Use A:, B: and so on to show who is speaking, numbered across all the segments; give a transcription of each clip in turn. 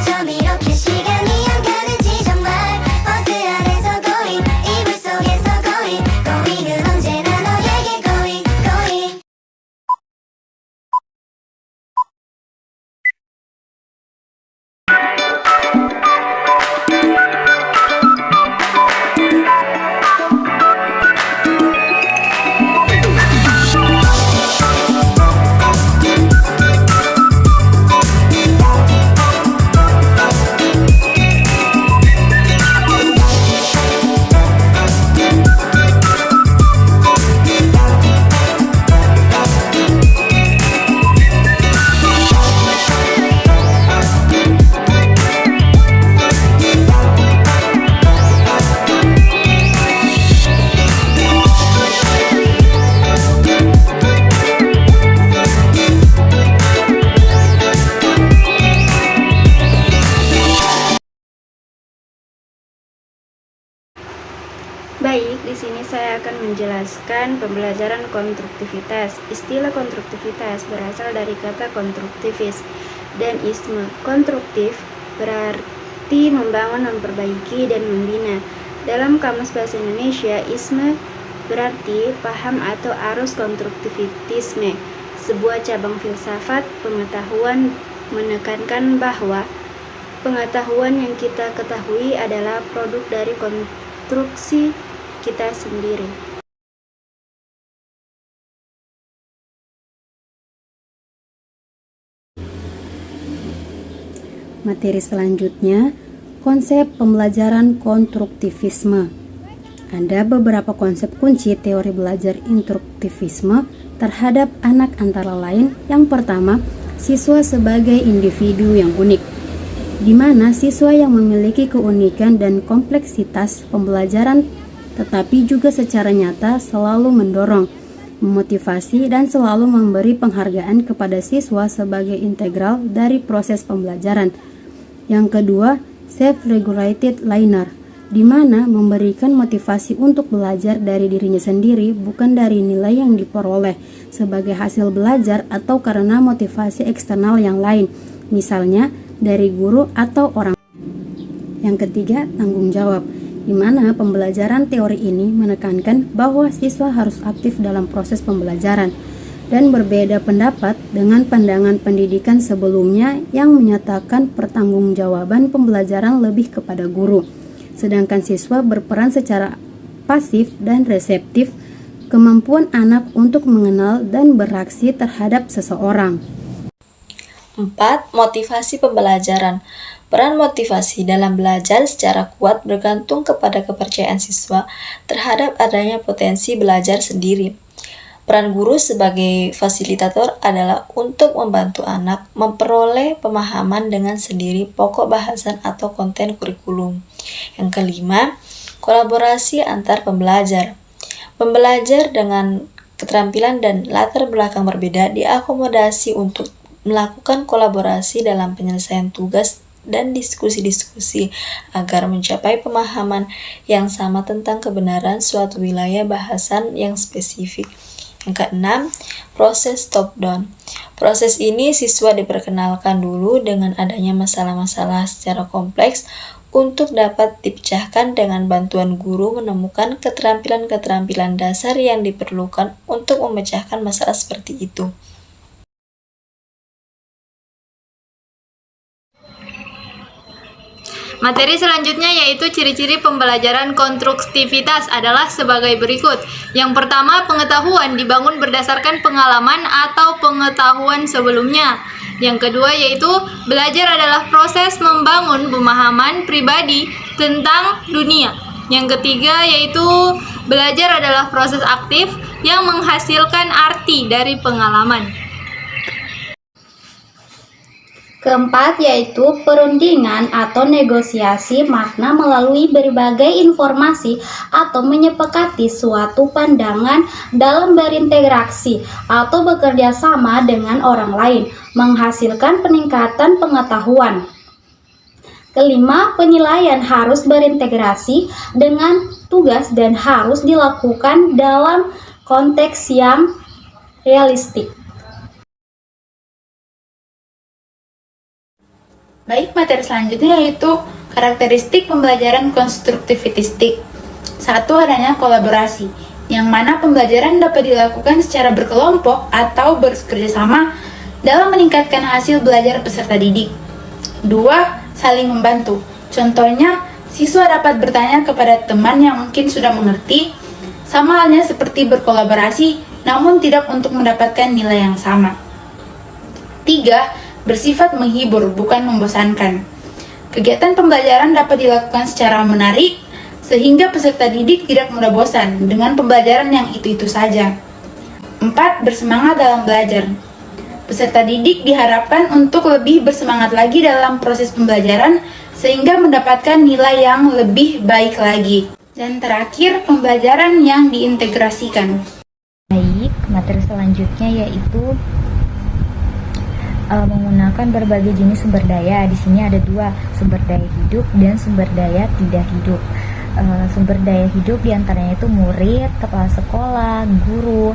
A: 좀 이렇게 시간이 안 가는지 정말 버스 안에서 going 이불 속에서 going은 언제나 너에게 going
B: Baik, di sini saya akan menjelaskan pembelajaran konstruktivitas. Istilah konstruktivitas berasal dari kata konstruktivis dan isme. Konstruktif berarti membangun, memperbaiki, dan membina. Dalam Kamus Bahasa Indonesia, isme berarti paham atau arus konstruktivitisme. Sebuah cabang filsafat pengetahuan menekankan bahwa pengetahuan yang kita ketahui adalah produk dari konstruksi kita sendiri.
C: Materi selanjutnya, konsep pembelajaran konstruktivisme. Ada beberapa konsep kunci teori belajar instruktivisme terhadap anak antara lain. Yang pertama, siswa sebagai individu yang unik, di mana siswa yang memiliki keunikan dan kompleksitas pembelajaran tetapi juga secara nyata selalu mendorong, memotivasi, dan selalu memberi penghargaan kepada siswa sebagai integral dari proses pembelajaran. Yang kedua, self-regulated learner, di mana memberikan motivasi untuk belajar dari dirinya sendiri, bukan dari nilai yang diperoleh sebagai hasil belajar atau karena motivasi eksternal yang lain, misalnya dari guru atau orang. Yang ketiga, tanggung jawab, di mana pembelajaran teori ini menekankan bahwa siswa harus aktif dalam proses pembelajaran dan berbeda pendapat dengan pandangan pendidikan sebelumnya yang menyatakan pertanggungjawaban pembelajaran lebih kepada guru, sedangkan siswa berperan secara pasif dan reseptif. Kemampuan anak untuk mengenal dan bereaksi terhadap seseorang.
D: 4. Motivasi pembelajaran. Peran motivasi dalam belajar secara kuat bergantung kepada kepercayaan siswa terhadap adanya potensi belajar sendiri. Peran guru sebagai fasilitator adalah untuk membantu anak memperoleh pemahaman dengan sendiri pokok bahasan atau konten kurikulum. Yang kelima, kolaborasi antar pembelajar. Pembelajar dengan keterampilan dan latar belakang berbeda diakomodasi untuk melakukan kolaborasi dalam penyelesaian tugas dan diskusi-diskusi agar mencapai pemahaman yang sama tentang kebenaran suatu wilayah bahasan yang spesifik. Yang keenam, proses top-down. Proses ini siswa diperkenalkan dulu dengan adanya masalah-masalah secara kompleks untuk dapat dipecahkan dengan bantuan guru menemukan keterampilan-keterampilan dasar yang diperlukan untuk memecahkan masalah seperti itu.
E: Materi selanjutnya yaitu ciri-ciri pembelajaran konstruktivitas adalah sebagai berikut. Yang pertama, pengetahuan dibangun berdasarkan pengalaman atau pengetahuan sebelumnya. Yang kedua yaitu belajar adalah proses membangun pemahaman pribadi tentang dunia. Yang ketiga yaitu belajar adalah proses aktif yang menghasilkan arti dari pengalaman.
F: Keempat yaitu perundingan atau negosiasi makna melalui berbagai informasi atau menyepakati suatu pandangan dalam berinteraksi atau bekerja sama dengan orang lain, menghasilkan peningkatan pengetahuan. Kelima, penilaian harus berintegrasi dengan tugas dan harus dilakukan dalam konteks yang realistik.
G: Baik, materi selanjutnya yaitu karakteristik pembelajaran konstruktivistik. 1. Adanya kolaborasi, yang mana pembelajaran dapat dilakukan secara berkelompok atau bekerjasama dalam meningkatkan hasil belajar peserta didik. 2. Saling membantu. Contohnya, siswa dapat bertanya kepada teman yang mungkin sudah mengerti, sama halnya seperti berkolaborasi, namun tidak untuk mendapatkan nilai yang sama. 3. Bersifat menghibur, bukan membosankan. Kegiatan pembelajaran dapat dilakukan secara menarik, sehingga peserta didik tidak mudah bosan dengan pembelajaran yang itu-itu saja. 4. Bersemangat dalam belajar. Peserta didik diharapkan untuk lebih bersemangat lagi dalam proses pembelajaran, sehingga mendapatkan nilai yang lebih baik lagi. Dan terakhir, pembelajaran yang diintegrasikan.
H: Baik, materi selanjutnya yaitu menggunakan berbagai jenis sumber daya. Di sini ada 2, sumber daya hidup dan sumber daya tidak hidup. Sumber daya hidup diantaranya itu murid, kepala sekolah, guru,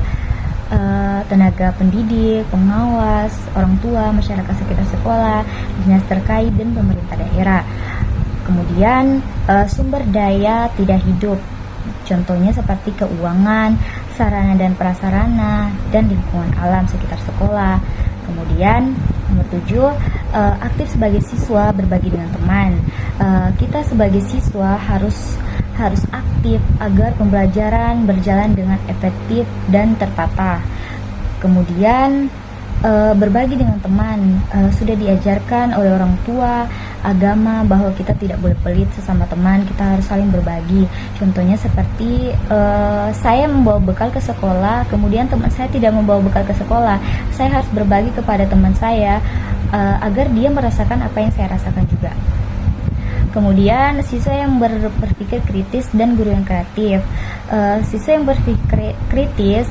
H: tenaga pendidik, pengawas, orang tua, masyarakat sekitar sekolah, dinas terkait, dan pemerintah daerah. Kemudian sumber daya tidak hidup, contohnya seperti keuangan, sarana dan prasarana, dan lingkungan alam sekitar sekolah. Kemudian nomor 7, aktif sebagai siswa, berbagi dengan teman. Kita sebagai siswa harus aktif agar pembelajaran berjalan dengan efektif dan tertata. Kemudian berbagi dengan teman, sudah diajarkan oleh orang tua, agama, bahwa kita tidak boleh pelit sesama teman, kita harus saling berbagi. Contohnya seperti saya membawa bekal ke sekolah, kemudian teman saya tidak membawa bekal ke sekolah, saya harus berbagi kepada teman saya agar dia merasakan apa yang saya rasakan juga. Kemudian siswa yang berpikir kritis dan guru yang kreatif. Siswa yang berpikir kritis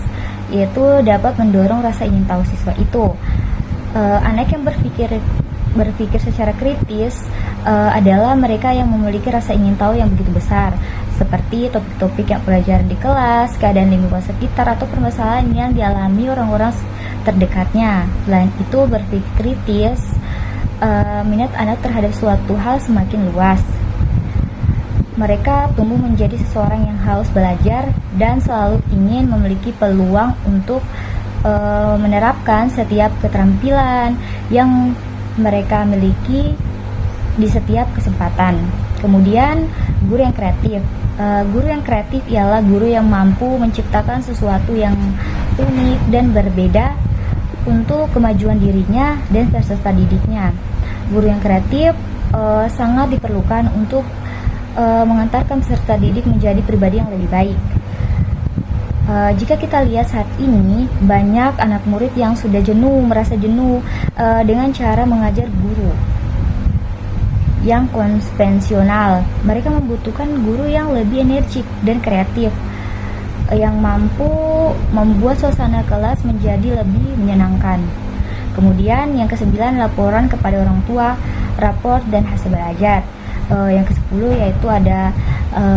H: yaitu dapat mendorong rasa ingin tahu siswa itu. Anak yang berpikir secara kritis adalah mereka yang memiliki rasa ingin tahu yang begitu besar, seperti topik-topik yang pelajaran di kelas, keadaan lingkungan sekitar, atau permasalahan yang dialami orang-orang terdekatnya. Selain itu, berpikir kritis, minat anak terhadap suatu hal semakin luas. Mereka tumbuh menjadi seseorang yang haus belajar dan selalu ingin memiliki peluang untuk menerapkan setiap keterampilan yang mereka miliki di setiap kesempatan. Kemudian guru yang kreatif. Guru yang kreatif ialah guru yang mampu menciptakan sesuatu yang unik dan berbeda untuk kemajuan dirinya dan peserta didiknya. Guru yang kreatif sangat diperlukan untuk mengantarkan peserta didik menjadi pribadi yang lebih baik. Jika kita lihat saat ini, banyak anak murid yang sudah merasa jenuh dengan cara mengajar guru yang konvensional. Mereka membutuhkan guru yang lebih energik dan kreatif, yang mampu membuat suasana kelas menjadi lebih menyenangkan. Kemudian yang ke-9, laporan kepada orang tua, rapor dan hasil belajar. Yang ke-10 yaitu ada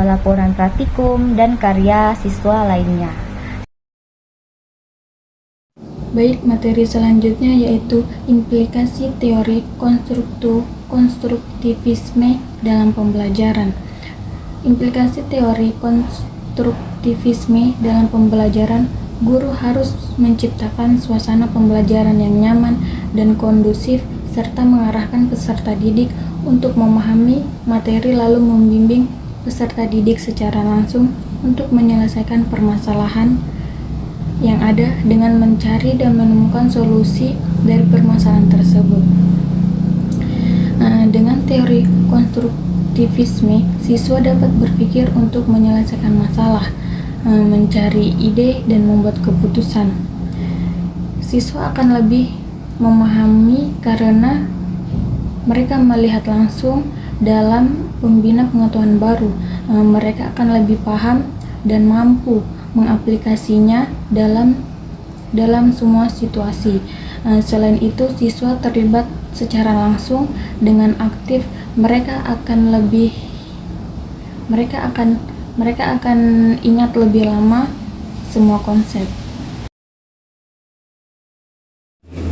H: laporan praktikum dan karya siswa lainnya.
I: Baik, materi selanjutnya yaitu implikasi teori konstruktivisme dalam pembelajaran. Implikasi teori konstruktivisme dalam pembelajaran, guru harus menciptakan suasana pembelajaran yang nyaman dan kondusif, serta mengarahkan peserta didik untuk memahami materi, lalu membimbing peserta didik secara langsung untuk menyelesaikan permasalahan yang ada dengan mencari dan menemukan solusi dari permasalahan tersebut. Dengan teori konstruktivisme, siswa dapat berpikir untuk menyelesaikan masalah, mencari ide, dan membuat keputusan. Siswa akan lebih memahami karena mereka melihat langsung dalam pembina pengetahuan baru. Mereka akan lebih paham dan mampu mengaplikasinya dalam semua situasi. Selain itu, siswa terlibat secara langsung dengan aktif. Mereka akan ingat lebih lama semua konsep.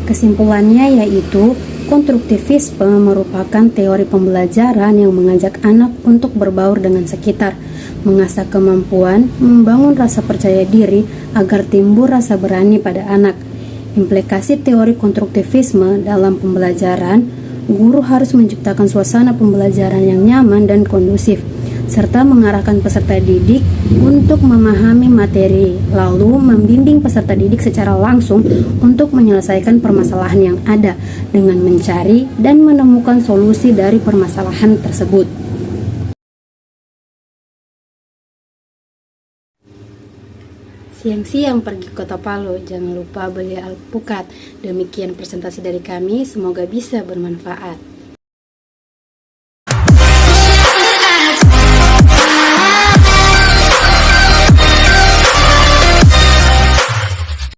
C: Kesimpulannya yaitu Konstruktivisme merupakan teori pembelajaran yang mengajak anak untuk berbaur dengan sekitar, mengasah kemampuan, membangun rasa percaya diri agar timbul rasa berani pada anak. Implikasi teori konstruktivisme dalam pembelajaran, guru harus menciptakan suasana pembelajaran yang nyaman dan kondusif, serta mengarahkan peserta didik untuk memahami materi, lalu membimbing peserta didik secara langsung untuk menyelesaikan permasalahan yang ada dengan mencari dan menemukan solusi dari permasalahan tersebut. Siang-siang pergi Kota Palu, jangan lupa beli alpukat. Demikian presentasi dari kami, semoga bisa bermanfaat.